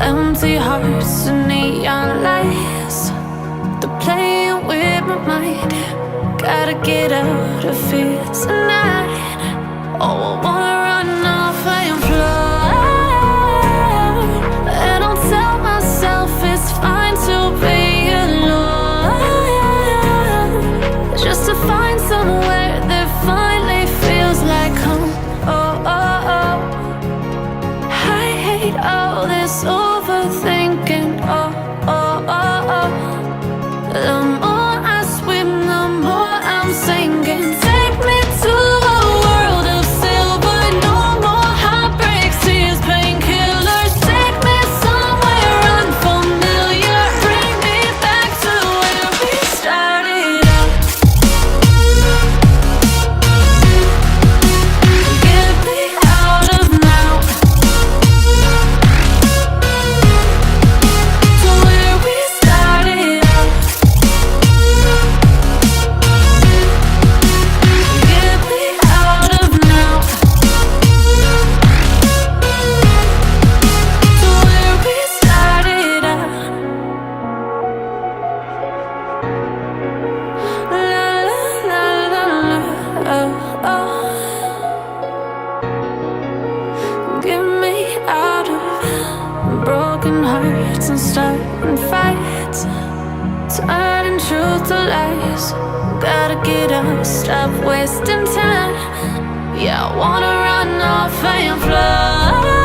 Empty hearts and neon lights, they're playing with my mind. Gotta get out of here tonight. Oh, I wanna run off and fly. And I'll tell myself it's fine to be alone, just to find somewhere that finally feels like home. Oh, oh, oh. I hate all this overthinking. Oh, oh, oh, oh. The more I swim, the more I'm sinking. Take me to a world of silver. No more heartbreaks, tears, painkillers. Take me somewhere unfamiliar. Bring me back to where we started out. Get me out of now, to where we started out. Get me out of now, to where we started out. La la la la, oh, oh. Get me out of broken hearts and starting fights, turning truth to lies. Gotta get up, stop wasting time. Yeah, I wanna run off and fly.